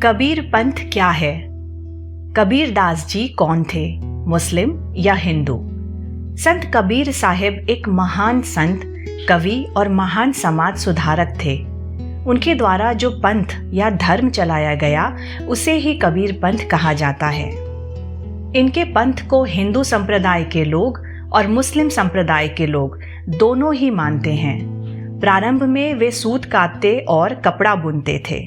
कबीर पंथ क्या है? कबीर दास जी कौन थे, मुस्लिम या हिंदू? संत कबीर साहिब एक महान संत, कवि और महान समाज सुधारक थे। उनके द्वारा जो पंथ या धर्म चलाया गया उसे ही कबीर पंथ कहा जाता है। इनके पंथ को हिंदू संप्रदाय के लोग और मुस्लिम संप्रदाय के लोग दोनों ही मानते हैं। प्रारंभ में वे सूत काटते और कपड़ा बुनते थे।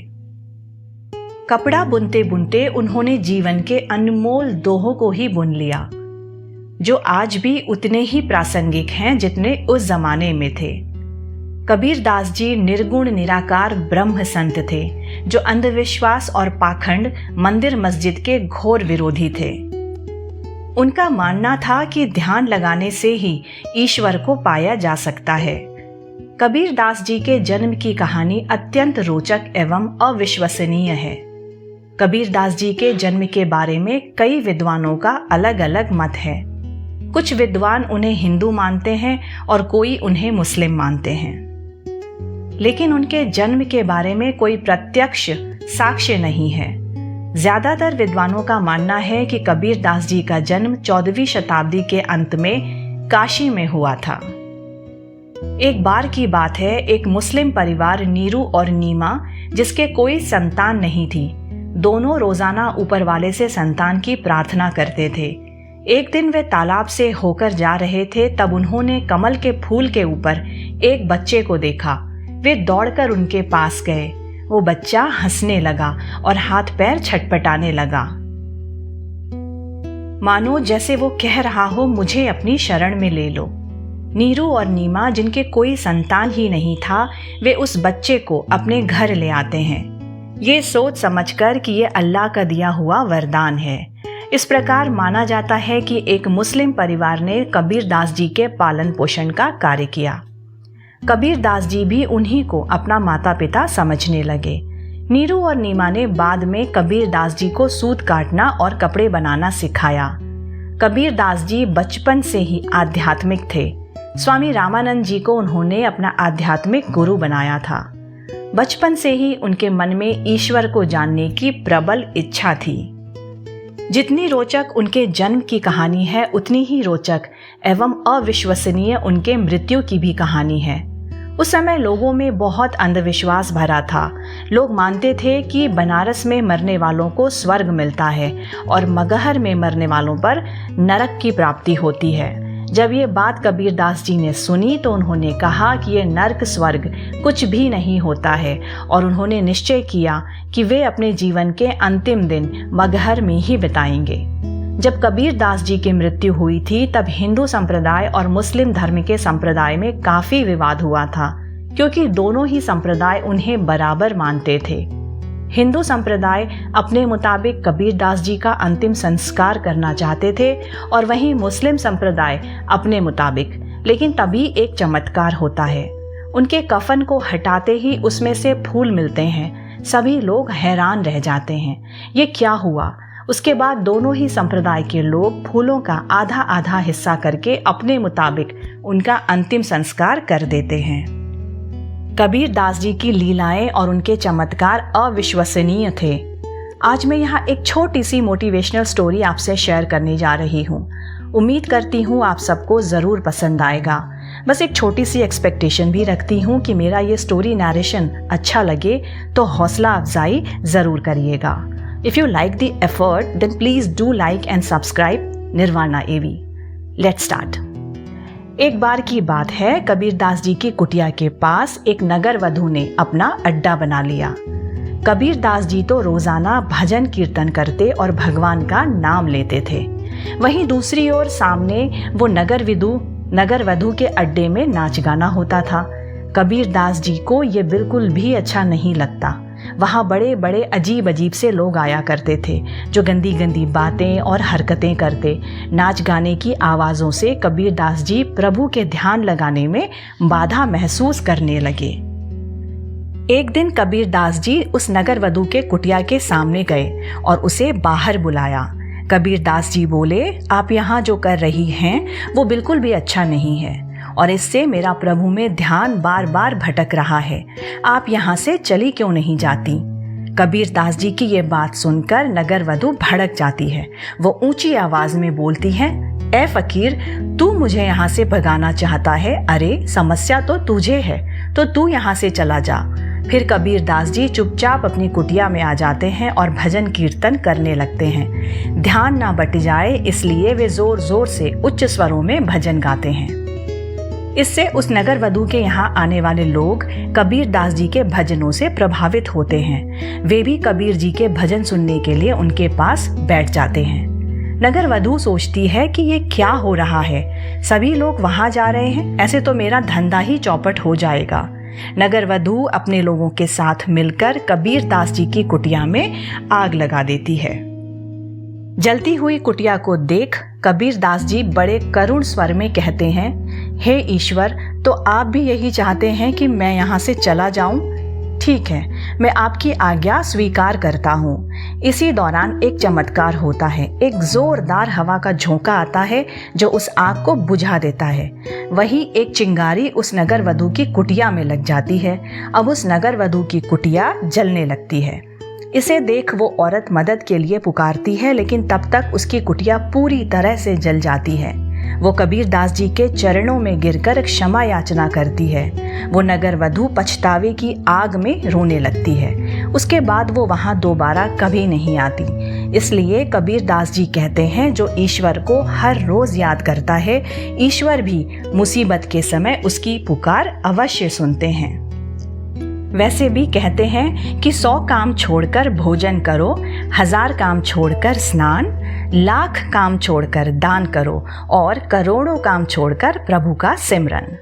कपड़ा बुनते बुनते उन्होंने जीवन के अनमोल दोहों को ही बुन लिया, जो आज भी उतने ही प्रासंगिक हैं जितने उस जमाने में थे। कबीर दास जी निर्गुण निराकार ब्रह्म संत थे, जो अंधविश्वास और पाखंड, मंदिर मस्जिद के घोर विरोधी थे। उनका मानना था कि ध्यान लगाने से ही ईश्वर को पाया जा सकता है। कबीर दास जी के जन्म की कहानी अत्यंत रोचक एवं अविश्वसनीय है। कबीर दास जी के जन्म के बारे में कई विद्वानों का अलग अलग मत है। कुछ विद्वान उन्हें हिंदू मानते हैं और कोई उन्हें मुस्लिम मानते हैं, लेकिन उनके जन्म के बारे में कोई प्रत्यक्ष साक्ष्य नहीं है। ज्यादातर विद्वानों का मानना है कि कबीर दास जी का जन्म 14वीं शताब्दी के अंत में काशी में हुआ था। एक बार की बात है, एक मुस्लिम परिवार नीरू और नीमा, जिसके कोई संतान नहीं थी, दोनों रोजाना ऊपर वाले से संतान की प्रार्थना करते थे। एक दिन वे तालाब से होकर जा रहे थे, तब उन्होंने कमल के फूल के ऊपर एक बच्चे को देखा। वे दौड़कर उनके पास गए। वो बच्चा हंसने लगा और हाथ पैर छटपटाने लगा, मानो जैसे वो कह रहा हो, मुझे अपनी शरण में ले लो। नीरू और नीमा, जिनके कोई संतान ही नहीं था, वे उस बच्चे को अपने घर ले आते हैं, ये सोच समझकर कि ये अल्लाह का दिया हुआ वरदान है। इस प्रकार माना जाता है कि एक मुस्लिम परिवार ने कबीर दास जी के पालन पोषण का कार्य किया। कबीर दास जी भी उन्हीं को अपना माता पिता समझने लगे। नीरू और नीमा ने बाद में कबीर दास जी को सूत काटना और कपड़े बनाना सिखाया। कबीर दास जी बचपन से ही आध्यात्मिक थे। स्वामी रामानंद जी को उन्होंने अपना आध्यात्मिक गुरु बनाया था। बचपन से ही उनके मन में ईश्वर को जानने की प्रबल इच्छा थी। जितनी रोचक उनके जन्म की कहानी है, उतनी ही रोचक एवं अविश्वसनीय उनके मृत्यु की भी कहानी है। उस समय लोगों में बहुत अंधविश्वास भरा था। लोग मानते थे कि बनारस में मरने वालों को स्वर्ग मिलता है और मगहर में मरने वालों पर नरक की प्राप्ति होती है। जब ये बात कबीर दास जी ने सुनी तो उन्होंने कहा कि ये नरक स्वर्ग कुछ भी नहीं होता है, और उन्होंने निश्चय किया कि वे अपने जीवन के अंतिम दिन मगहर में ही बिताएंगे। जब कबीर दास जी की मृत्यु हुई थी, तब हिंदू संप्रदाय और मुस्लिम धर्म के संप्रदाय में काफी विवाद हुआ था, क्योंकि दोनों ही संप्रदाय उन्हें बराबर मानते थे। हिंदू संप्रदाय अपने मुताबिक कबीर दास जी का अंतिम संस्कार करना चाहते थे और वहीं मुस्लिम संप्रदाय अपने मुताबिक। लेकिन तभी एक चमत्कार होता है। उनके कफन को हटाते ही उसमें से फूल मिलते हैं। सभी लोग हैरान रह जाते हैं, ये क्या हुआ? उसके बाद दोनों ही संप्रदाय के लोग फूलों का आधा आधा हिस्सा करके अपने मुताबिक उनका अंतिम संस्कार कर देते हैं। कबीर दास जी की लीलाएं और उनके चमत्कार अविश्वसनीय थे। आज मैं यहाँ एक छोटी सी मोटिवेशनल स्टोरी आपसे शेयर करने जा रही हूँ। उम्मीद करती हूँ आप सबको ज़रूर पसंद आएगा। बस एक छोटी सी एक्सपेक्टेशन भी रखती हूँ कि मेरा ये स्टोरी नरेशन अच्छा लगे तो हौसला अफजाई ज़रूर करिएगा। If you like the effort then please do like and subscribe Nirvana AV. Let's start. एक बार की बात है, कबीर दास जी की कुटिया के पास एक नगर वधू ने अपना अड्डा बना लिया। कबीर दास जी तो रोजाना भजन कीर्तन करते और भगवान का नाम लेते थे। वहीं दूसरी ओर सामने वो नगर वधू के अड्डे में नाच गाना होता था। कबीर दास जी को ये बिल्कुल भी अच्छा नहीं लगता। वहाँ बड़े बड़े अजीब अजीब से लोग आया करते थे, जो गंदी गंदी बातें और हरकतें करते। नाच गाने की आवाज़ों से कबीर दास जी प्रभु के ध्यान लगाने में बाधा महसूस करने लगे। एक दिन कबीर दास जी उस नगर वधू के कुटिया के सामने गए और उसे बाहर बुलाया। कबीर दास जी बोले, आप यहाँ जो कर रही हैं वो बिल्कुल भी अच्छा नहीं है और इससे मेरा प्रभु में ध्यान बार बार भटक रहा है। आप यहाँ से चली क्यों नहीं जाती? कबीर दास जी की ये बात सुनकर नगर वधू भड़क जाती है। वो ऊंची आवाज में बोलती है, ए फकीर, तू मुझे यहाँ से भगाना चाहता है? अरे समस्या तो तुझे है, तो तू यहाँ से चला जा। फिर कबीर दास जी चुपचाप अपनी कुटिया में आ जाते हैं और भजन कीर्तन करने लगते हैं। ध्यान ना बट जाए इसलिए वे जोर जोर से उच्च स्वरों में भजन गाते हैं। इससे उस नगर वधू के यहाँ आने वाले लोग कबीर दास जी के भजनों से प्रभावित होते हैं। वे भी कबीर जी के भजन सुनने के लिए उनके पास बैठ जाते हैं। नगर वधू सोचती है कि ये क्या हो रहा है, सभी लोग वहां जा रहे हैं, ऐसे तो मेरा धंधा ही चौपट हो जाएगा। नगर वधू अपने लोगों के साथ मिलकर कबीर दास जी की कुटिया में आग लगा देती है। जलती हुई कुटिया को देख कबीर दास जी बड़े करुण स्वर में कहते हैं, हे ईश्वर, तो आप भी यही चाहते हैं कि मैं यहाँ से चला जाऊं? ठीक है, मैं आपकी आज्ञा स्वीकार करता हूँ। इसी दौरान एक चमत्कार होता है। एक जोरदार हवा का झोंका आता है जो उस आग को बुझा देता है। वही एक चिंगारी उस नगर वधू की कुटिया में लग जाती है। अब उस नगर वधू की कुटिया जलने लगती है। इसे देख वो औरत मदद के लिए पुकारती है, लेकिन तब तक उसकी कुटिया पूरी तरह से जल जाती है। वो कबीर दास जी के चरणों में गिरकर क्षमा याचना करती है। वो नगर वधू पछतावे की आग में रोने लगती है। उसके बाद वो वहां दोबारा कभी नहीं आती। इसलिए कबीर दास जी कहते हैं, जो ईश्वर को हर रोज याद करता है, ईश्वर भी मुसीबत के समय उसकी पुकार अवश्य सुनते हैं। वैसे भी कहते हैं कि 100 काम छोड़कर भोजन करो, 1000 काम छोड़कर स्नान, लाख काम छोड़कर दान करो और करोड़ों काम छोड़कर प्रभु का सिमरन।